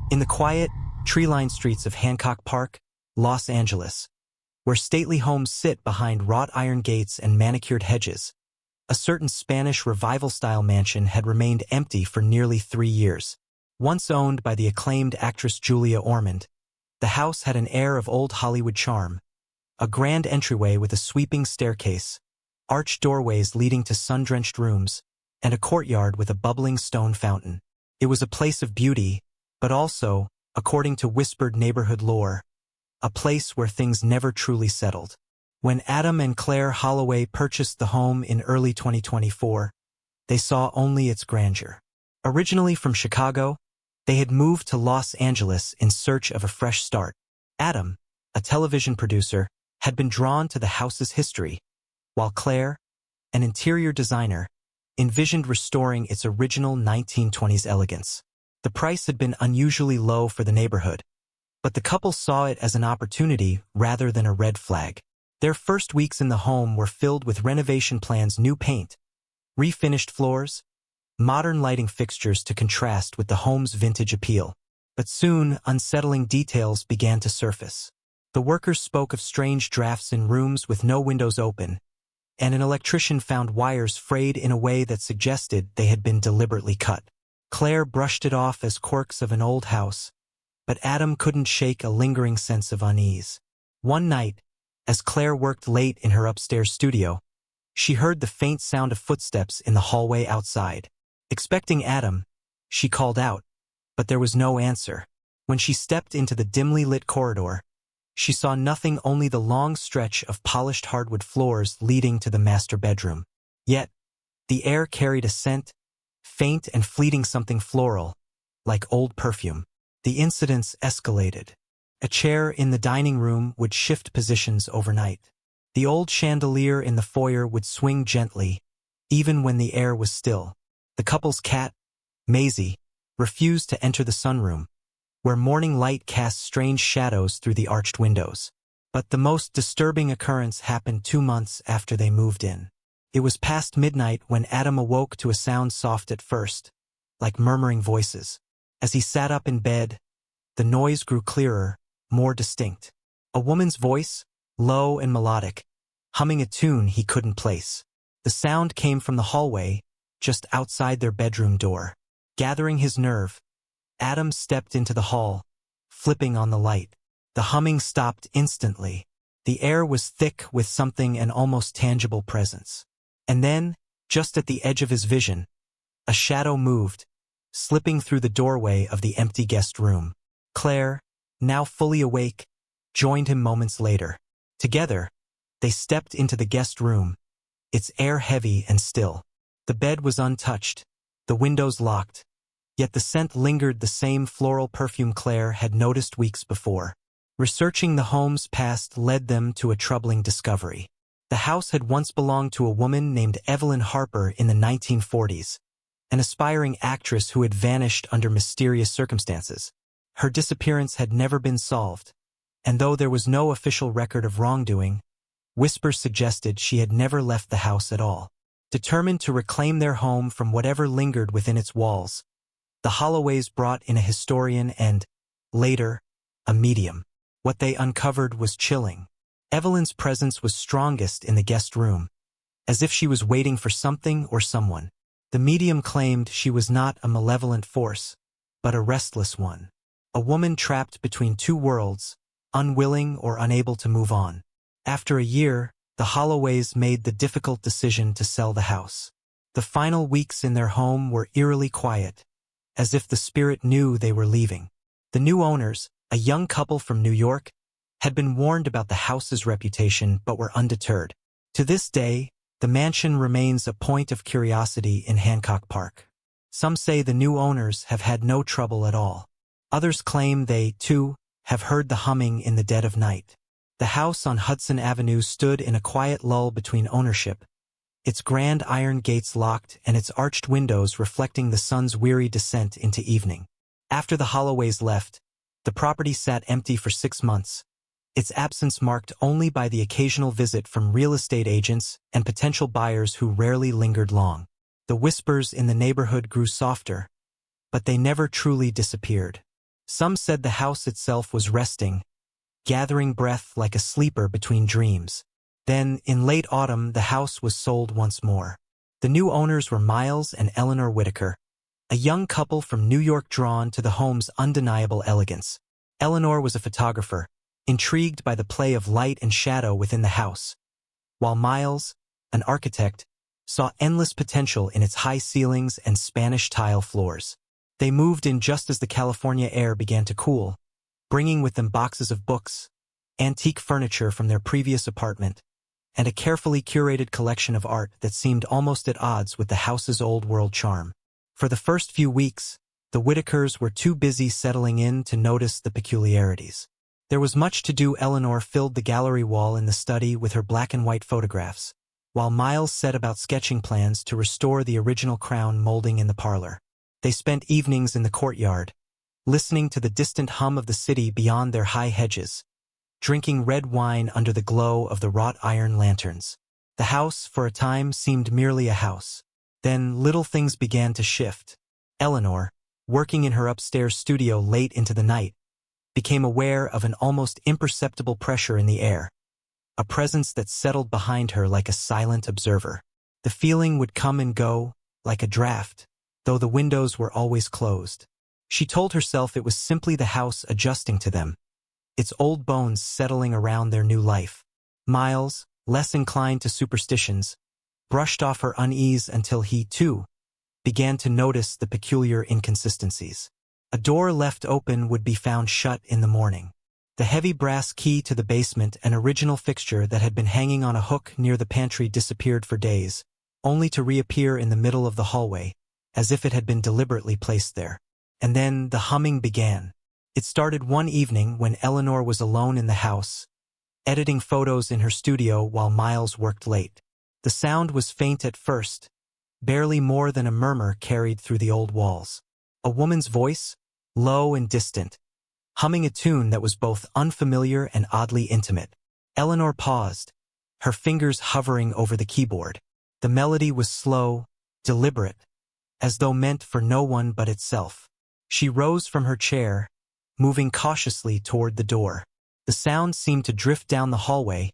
In the quiet, tree-lined streets of Hancock Park, Los Angeles, where stately homes sit behind wrought-iron gates and manicured hedges, a certain Spanish revival-style mansion had remained empty for nearly 3 years. Once owned by the acclaimed actress Julia Ormond, the house had an air of old Hollywood charm, a grand entryway with a sweeping staircase, arched doorways leading to sun-drenched rooms, and a courtyard with a bubbling stone fountain. It was a place of beauty, but also, according to whispered neighborhood lore, a place where things never truly settled. When Adam and Claire Holloway purchased the home in early 2024, they saw only its grandeur. Originally from Chicago, they had moved to Los Angeles in search of a fresh start. Adam, a television producer, had been drawn to the house's history, while Claire, an interior designer, envisioned restoring its original 1920s elegance. The price had been unusually low for the neighborhood, but the couple saw it as an opportunity rather than a red flag. Their first weeks in the home were filled with renovation plans: new paint, refinished floors, modern lighting fixtures to contrast with the home's vintage appeal. But soon, unsettling details began to surface. The workers spoke of strange drafts in rooms with no windows open, and an electrician found wires frayed in a way that suggested they had been deliberately cut. Claire brushed it off as quirks of an old house, but Adam couldn't shake a lingering sense of unease. One night, as Claire worked late in her upstairs studio, she heard the faint sound of footsteps in the hallway outside. Expecting Adam, she called out, but there was no answer. When she stepped into the dimly lit corridor, she saw nothing, only the long stretch of polished hardwood floors leading to the master bedroom. Yet, the air carried a scent, faint and fleeting, something floral, like old perfume. The incidents escalated. A chair in the dining room would shift positions overnight. The old chandelier in the foyer would swing gently, even when the air was still. The couple's cat, Maisie, refused to enter the sunroom, where morning light cast strange shadows through the arched windows. But the most disturbing occurrence happened 2 months after they moved in. It was past midnight when Adam awoke to a sound soft at first, like murmuring voices. As he sat up in bed, the noise grew clearer, more distinct. A woman's voice, low and melodic, humming a tune he couldn't place. The sound came from the hallway, just outside their bedroom door. Gathering his nerve, Adam stepped into the hall, flipping on the light. The humming stopped instantly. The air was thick with something, an almost tangible presence. And then, just at the edge of his vision, a shadow moved, slipping through the doorway of the empty guest room. Claire, now fully awake, joined him moments later. Together, they stepped into the guest room, its air heavy and still. The bed was untouched, the windows locked, yet the scent lingered, the same floral perfume Claire had noticed weeks before. Researching the home's past led them to a troubling discovery. The house had once belonged to a woman named Evelyn Harper in the 1940s, an aspiring actress who had vanished under mysterious circumstances. Her disappearance had never been solved, and though there was no official record of wrongdoing, whispers suggested she had never left the house at all. Determined to reclaim their home from whatever lingered within its walls, the Holloways brought in a historian and, later, a medium. What they uncovered was chilling. Evelyn's presence was strongest in the guest room, as if she was waiting for something or someone. The medium claimed she was not a malevolent force, but a restless one. A woman trapped between two worlds, unwilling or unable to move on. After a year, the Holloways made the difficult decision to sell the house. The final weeks in their home were eerily quiet, as if the spirit knew they were leaving. The new owners, a young couple from New York, had been warned about the house's reputation but were undeterred. To this day, the mansion remains a point of curiosity in Hancock Park. Some say the new owners have had no trouble at all. Others claim they, too, have heard the humming in the dead of night. The house on Hudson Avenue stood in a quiet lull between ownership, its grand iron gates locked and its arched windows reflecting the sun's weary descent into evening. After the Holloways left, the property sat empty for 6 months, its absence marked only by the occasional visit from real estate agents and potential buyers who rarely lingered long. The whispers in the neighborhood grew softer, but they never truly disappeared. Some said the house itself was resting, gathering breath like a sleeper between dreams. Then, in late autumn, the house was sold once more. The new owners were Miles and Eleanor Whitaker, a young couple from New York drawn to the home's undeniable elegance. Eleanor was a photographer, intrigued by the play of light and shadow within the house, while Miles, an architect, saw endless potential in its high ceilings and Spanish tile floors. They moved in just as the California air began to cool, bringing with them boxes of books, antique furniture from their previous apartment, and a carefully curated collection of art that seemed almost at odds with the house's old-world charm. For the first few weeks, the Whitakers were too busy settling in to notice the peculiarities. There was much to do. Eleanor filled the gallery wall in the study with her black-and-white photographs, while Miles set about sketching plans to restore the original crown molding in the parlor. They spent evenings in the courtyard, listening to the distant hum of the city beyond their high hedges, drinking red wine under the glow of the wrought-iron lanterns. The house, for a time, seemed merely a house. Then little things began to shift. Eleanor, working in her upstairs studio late into the night, became aware of an almost imperceptible pressure in the air, a presence that settled behind her like a silent observer. The feeling would come and go, like a draft, though the windows were always closed. She told herself it was simply the house adjusting to them, its old bones settling around their new life. Miles, less inclined to superstitions, brushed off her unease until he, too, began to notice the peculiar inconsistencies. A door left open would be found shut in the morning. The heavy brass key to the basement, an original fixture that had been hanging on a hook near the pantry, disappeared for days, only to reappear in the middle of the hallway, as if it had been deliberately placed there. And then the humming began. It started one evening when Eleanor was alone in the house, editing photos in her studio while Miles worked late. The sound was faint at first, barely more than a murmur carried through the old walls. A woman's voice, low and distant, humming a tune that was both unfamiliar and oddly intimate. Eleanor paused, her fingers hovering over the keyboard. The melody was slow, deliberate, as though meant for no one but itself. She rose from her chair, moving cautiously toward the door. The sound seemed to drift down the hallway,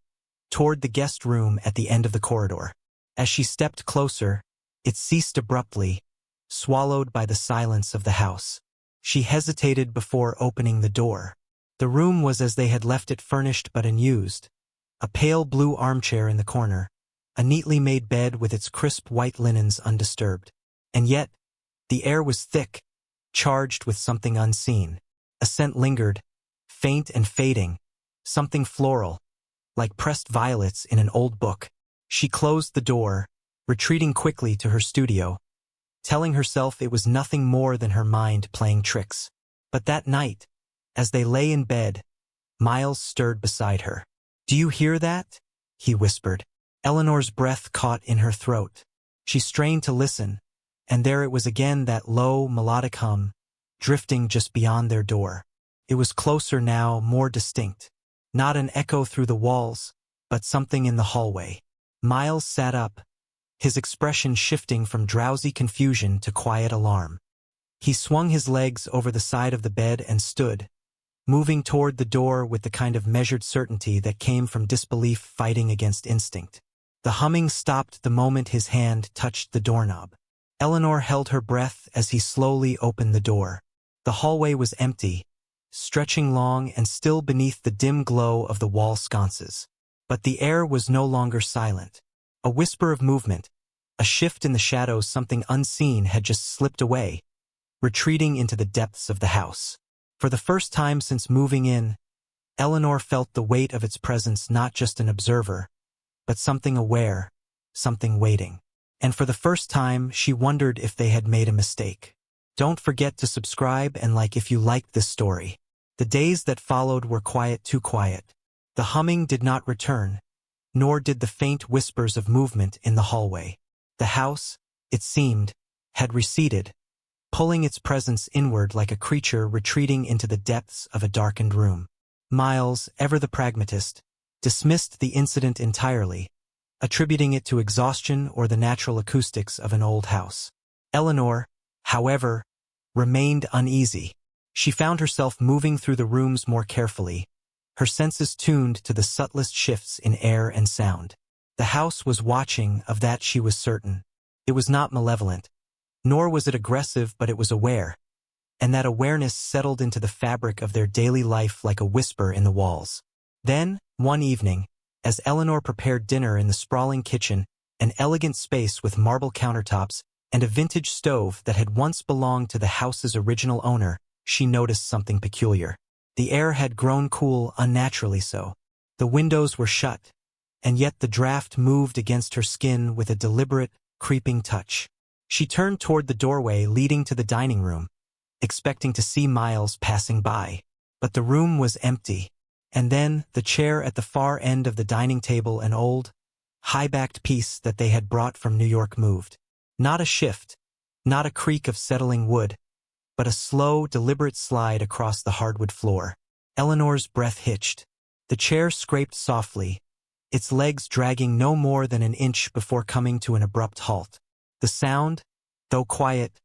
toward the guest room at the end of the corridor. As she stepped closer, it ceased abruptly, swallowed by the silence of the house. She hesitated before opening the door. The room was as they had left it, furnished but unused. A pale blue armchair in the corner, a neatly made bed with its crisp white linens undisturbed. And yet, the air was thick, charged with something unseen. A scent lingered, faint and fading, something floral, like pressed violets in an old book. She closed the door, retreating quickly to her studio, telling herself it was nothing more than her mind playing tricks. But that night, as they lay in bed, Miles stirred beside her. "Do you hear that?" he whispered. Eleanor's breath caught in her throat. She strained to listen, and there it was again, that low, melodic hum, drifting just beyond their door. It was closer now, more distinct. Not an echo through the walls, but something in the hallway. Miles sat up, his expression shifting from drowsy confusion to quiet alarm. He swung his legs over the side of the bed and stood, moving toward the door with the kind of measured certainty that came from disbelief fighting against instinct. The humming stopped the moment his hand touched the doorknob. Eleanor held her breath as he slowly opened the door. The hallway was empty, stretching long and still beneath the dim glow of the wall sconces. But the air was no longer silent. A whisper of movement, a shift in the shadows, something unseen had just slipped away, retreating into the depths of the house. For the first time since moving in, Eleanor felt the weight of its presence, not just an observer, but something aware, something waiting. And for the first time, she wondered if they had made a mistake. Don't forget to subscribe and like if you liked this story. The days that followed were quiet, too quiet. The humming did not return, nor did the faint whispers of movement in the hallway. The house, it seemed, had receded, pulling its presence inward like a creature retreating into the depths of a darkened room. Miles, ever the pragmatist, dismissed the incident entirely, attributing it to exhaustion or the natural acoustics of an old house. Eleanor, however, remained uneasy. She found herself moving through the rooms more carefully, her senses tuned to the subtlest shifts in air and sound. The house was watching, of that she was certain. It was not malevolent, nor was it aggressive, but it was aware, and that awareness settled into the fabric of their daily life like a whisper in the walls. Then, one evening, as Eleanor prepared dinner in the sprawling kitchen, an elegant space with marble countertops and a vintage stove that had once belonged to the house's original owner, she noticed something peculiar. The air had grown cool, unnaturally so. The windows were shut, and yet the draft moved against her skin with a deliberate, creeping touch. She turned toward the doorway leading to the dining room, expecting to see Miles passing by. But the room was empty, and then the chair at the far end of the dining table, an old, high-backed piece that they had brought from New York, moved. Not a shift, not a creak of settling wood, but a slow, deliberate slide across the hardwood floor. Eleanor's breath hitched. The chair scraped softly, its legs dragging no more than an inch before coming to an abrupt halt. The sound, though quiet,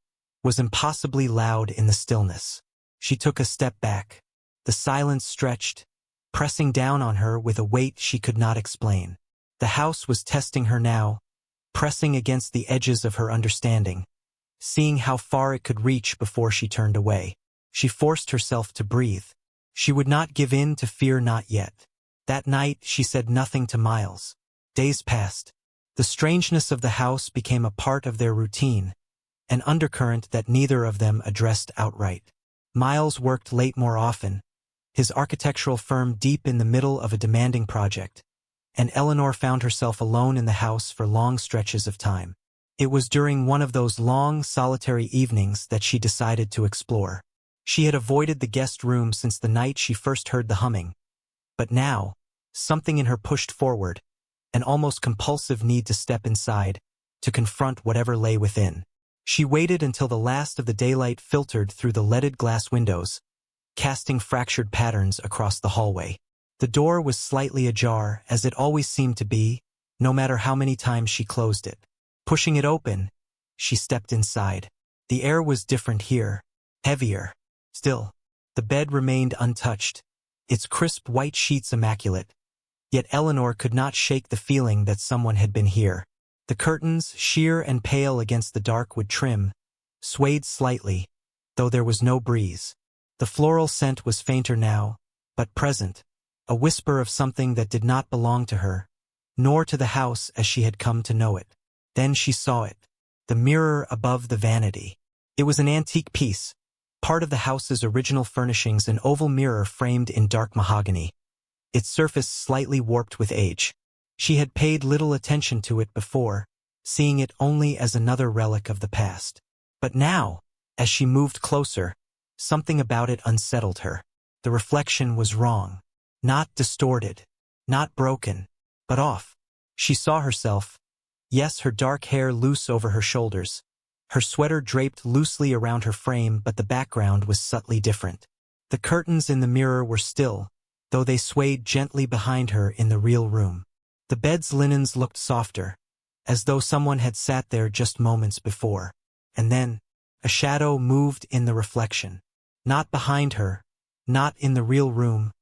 was impossibly loud in the stillness. She took a step back. The silence stretched, pressing down on her with a weight she could not explain. The house was testing her now, pressing against the edges of her understanding, seeing how far it could reach before she turned away. She forced herself to breathe. She would not give in to fear, not yet. That night she said nothing to Miles. Days passed. The strangeness of the house became a part of their routine, an undercurrent that neither of them addressed outright. Miles worked late more often, his architectural firm deep in the middle of a demanding project, and Eleanor found herself alone in the house for long stretches of time. It was during one of those long, solitary evenings that she decided to explore. She had avoided the guest room since the night she first heard the humming, but now, something in her pushed forward, an almost compulsive need to step inside, to confront whatever lay within. She waited until the last of the daylight filtered through the leaded glass windows, casting fractured patterns across the hallway. The door was slightly ajar, as it always seemed to be, no matter how many times she closed it. Pushing it open, she stepped inside. The air was different here, heavier. Still, the bed remained untouched, its crisp white sheets immaculate. Yet Eleanor could not shake the feeling that someone had been here. The curtains, sheer and pale against the dark wood trim, swayed slightly, though there was no breeze. The floral scent was fainter now, but present, a whisper of something that did not belong to her, nor to the house as she had come to know it. Then she saw it, the mirror above the vanity. It was an antique piece, part of the house's original furnishings, an oval mirror framed in dark mahogany, its surface slightly warped with age. She had paid little attention to it before, seeing it only as another relic of the past. But now, as she moved closer, something about it unsettled her. The reflection was wrong. Not distorted, not broken, but off. She saw herself, yes, her dark hair loose over her shoulders, her sweater draped loosely around her frame, but the background was subtly different. The curtains in the mirror were still, though they swayed gently behind her in the real room. The bed's linens looked softer, as though someone had sat there just moments before. And then, a shadow moved in the reflection. Not behind her, not in the real room,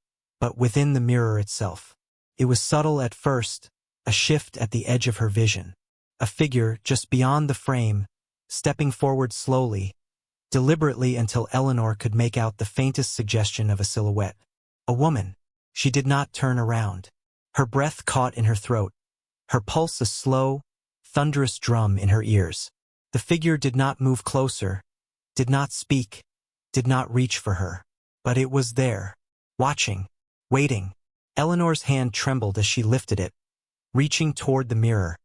but within the mirror itself. It was subtle at first, a shift at the edge of her vision. A figure just beyond the frame, stepping forward slowly, deliberately until Eleanor could make out the faintest suggestion of a silhouette. A woman. She did not turn around. Her breath caught in her throat, her pulse a slow, thunderous drum in her ears. The figure did not move closer, did not speak, did not reach for her. But it was there, watching, waiting. Eleanor's hand trembled as she lifted it, reaching toward the mirror,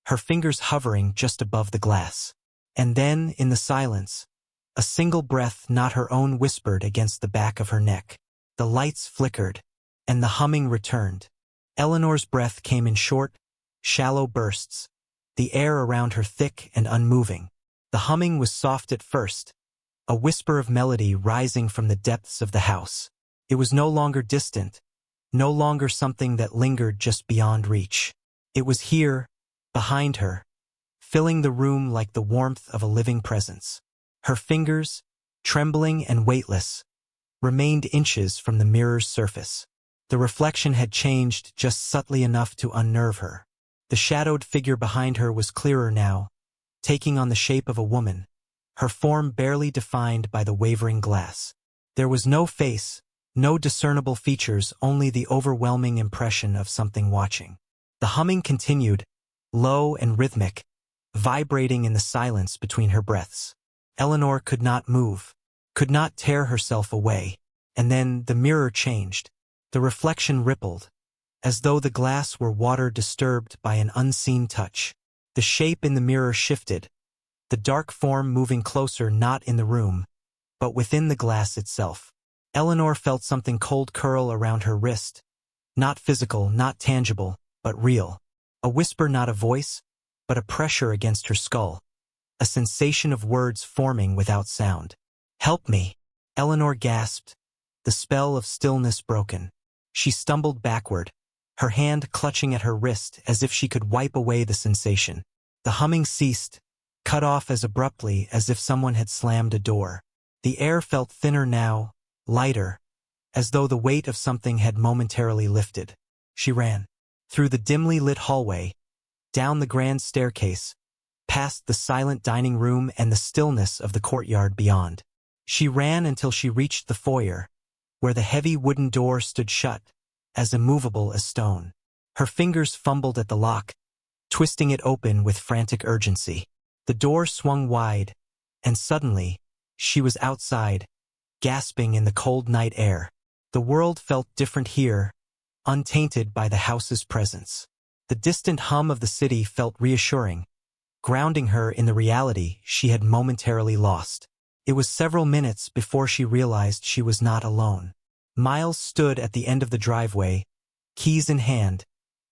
her fingers hovering just above the glass. And then, in the silence, a single breath not her own whispered against the back of her neck. The lights flickered, and the humming returned. Eleanor's breath came in short, shallow bursts, the air around her thick and unmoving. The humming was soft at first, a whisper of melody rising from the depths of the house. It was no longer distant, no longer something that lingered just beyond reach. It was here, behind her, filling the room like the warmth of a living presence. Her fingers, trembling and weightless, remained inches from the mirror's surface. The reflection had changed just subtly enough to unnerve her. The shadowed figure behind her was clearer now, taking on the shape of a woman, her form barely defined by the wavering glass. There was no face, no discernible features, only the overwhelming impression of something watching. The humming continued, low and rhythmic, vibrating in the silence between her breaths. Eleanor could not move, could not tear herself away, and then the mirror changed. The reflection rippled, as though the glass were water disturbed by an unseen touch. The shape in the mirror shifted, the dark form moving closer, not in the room, but within the glass itself. Eleanor felt something cold curl around her wrist. Not physical, not tangible, but real. A whisper, not a voice, but a pressure against her skull. A sensation of words forming without sound. "Help me," Eleanor gasped, the spell of stillness broken. She stumbled backward, her hand clutching at her wrist as if she could wipe away the sensation. The humming ceased, cut off as abruptly as if someone had slammed a door. The air felt thinner now, lighter, as though the weight of something had momentarily lifted. She ran. Through the dimly lit hallway, down the grand staircase, past the silent dining room and the stillness of the courtyard beyond. She ran until she reached the foyer, where the heavy wooden door stood shut, as immovable as stone. Her fingers fumbled at the lock, twisting it open with frantic urgency. The door swung wide, and suddenly, she was outside, gasping in the cold night air. The world felt different here, untainted by the house's presence. The distant hum of the city felt reassuring, grounding her in the reality she had momentarily lost. It was several minutes before she realized she was not alone. Miles stood at the end of the driveway, keys in hand,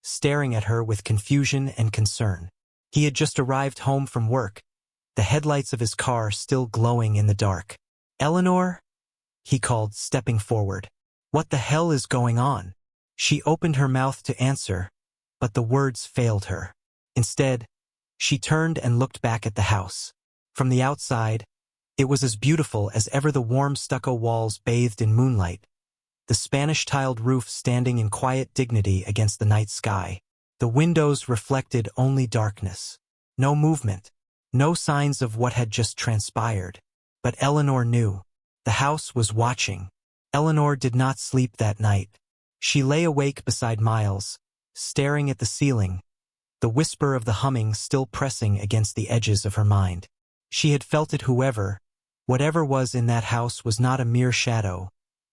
staring at her with confusion and concern. He had just arrived home from work, the headlights of his car still glowing in the dark. "Eleanor?" he called, stepping forward. "What the hell is going on?" She opened her mouth to answer, but the words failed her. Instead, she turned and looked back at the house. From the outside, it was as beautiful as ever, the warm stucco walls bathed in moonlight, the Spanish-tiled roof standing in quiet dignity against the night sky. The windows reflected only darkness. No movement, no signs of what had just transpired. But Eleanor knew. The house was watching. Eleanor did not sleep that night. She lay awake beside Miles, staring at the ceiling, the whisper of the humming still pressing against the edges of her mind. She had felt it. Whatever was in that house was not a mere shadow,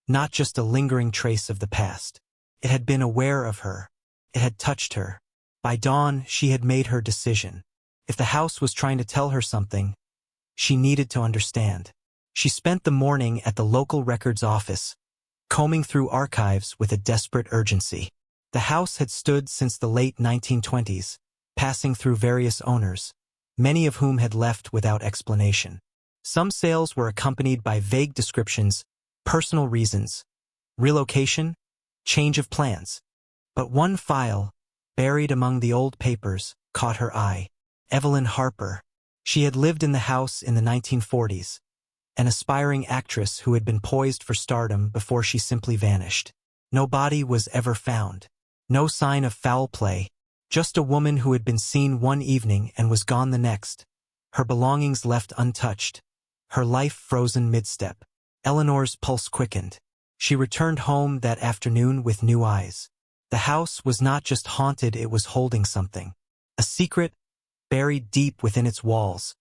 not just a lingering trace of the past. It had been aware of her. It had touched her. By dawn, she had made her decision. If the house was trying to tell her something, she needed to understand. She spent the morning at the local records office, combing through archives with a desperate urgency. The house had stood since the late 1920s, passing through various owners, many of whom had left without explanation. Some sales were accompanied by vague descriptions, personal reasons, relocation, change of plans. But one file, buried among the old papers, caught her eye. Evelyn Harper. She had lived in the house in the 1940s, an aspiring actress who had been poised for stardom before she simply vanished. No body was ever found. No sign of foul play. Just a woman who had been seen one evening and was gone the next. Her belongings left untouched. Her life frozen mid-step. Eleanor's pulse quickened. She returned home that afternoon with new eyes. The house was not just haunted, it was holding something. A secret, buried deep within its walls,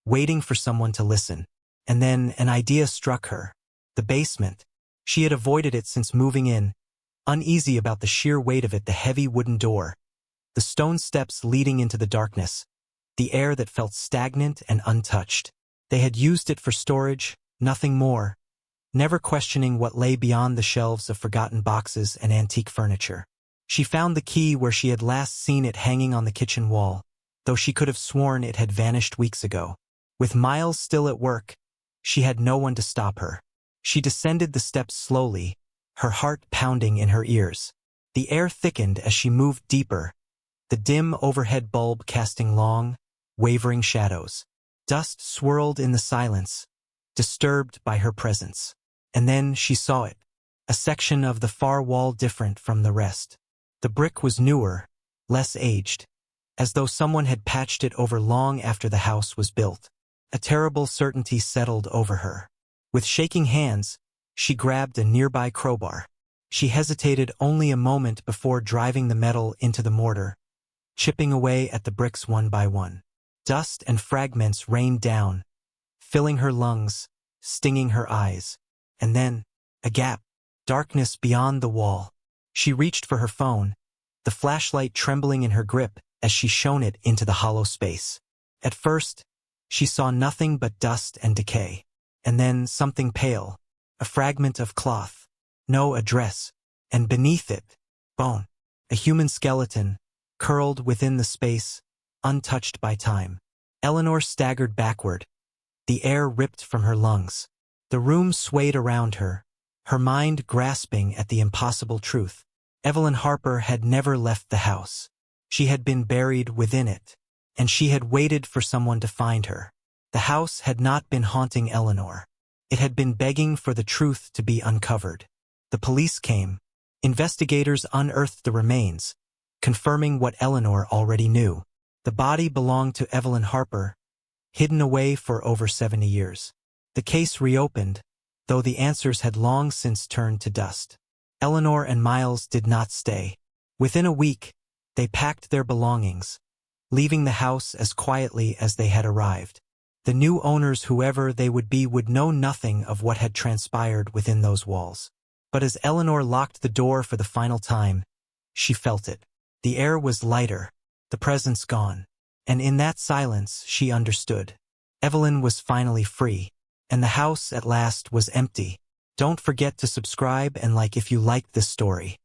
waiting for someone to listen. And then an idea struck her. The basement. She had avoided it since moving in, uneasy about the sheer weight of it, the heavy wooden door, the stone steps leading into the darkness, the air that felt stagnant and untouched. They had used it for storage, nothing more, never questioning what lay beyond the shelves of forgotten boxes and antique furniture. She found the key where she had last seen it, hanging on the kitchen wall, though she could have sworn it had vanished weeks ago. With Miles still at work, she had no one to stop her. She descended the steps slowly, her heart pounding in her ears. The air thickened as she moved deeper, the dim overhead bulb casting long, wavering shadows. Dust swirled in the silence, disturbed by her presence. And then she saw it, a section of the far wall different from the rest. The brick was newer, less aged, as though someone had patched it over long after the house was built. A terrible certainty settled over her. With shaking hands, she grabbed a nearby crowbar. She hesitated only a moment before driving the metal into the mortar, chipping away at the bricks one by one. Dust and fragments rained down, filling her lungs, stinging her eyes. And then, a gap, darkness beyond the wall. She reached for her phone, the flashlight trembling in her grip as she shone it into the hollow space. At first, she saw nothing but dust and decay. And then something pale, a fragment of cloth, no address, and beneath it, bone. A human skeleton, curled within the space, untouched by time. Eleanor staggered backward, the air ripped from her lungs. The room swayed around her, her mind grasping at the impossible truth. Evelyn Harper had never left the house. She had been buried within it, and she had waited for someone to find her. The house had not been haunting Eleanor. It had been begging for the truth to be uncovered. The police came. Investigators unearthed the remains, confirming what Eleanor already knew. The body belonged to Evelyn Harper, hidden away for over 70 years. The case reopened, though the answers had long since turned to dust. Eleanor and Miles did not stay. Within a week, they packed their belongings, leaving the house as quietly as they had arrived. The new owners, whoever they would be, would know nothing of what had transpired within those walls. But as Eleanor locked the door for the final time, she felt it. The air was lighter, the presence gone. And in that silence, she understood. Evelyn was finally free, and the house at last was empty. Don't forget to subscribe and like if you liked this story.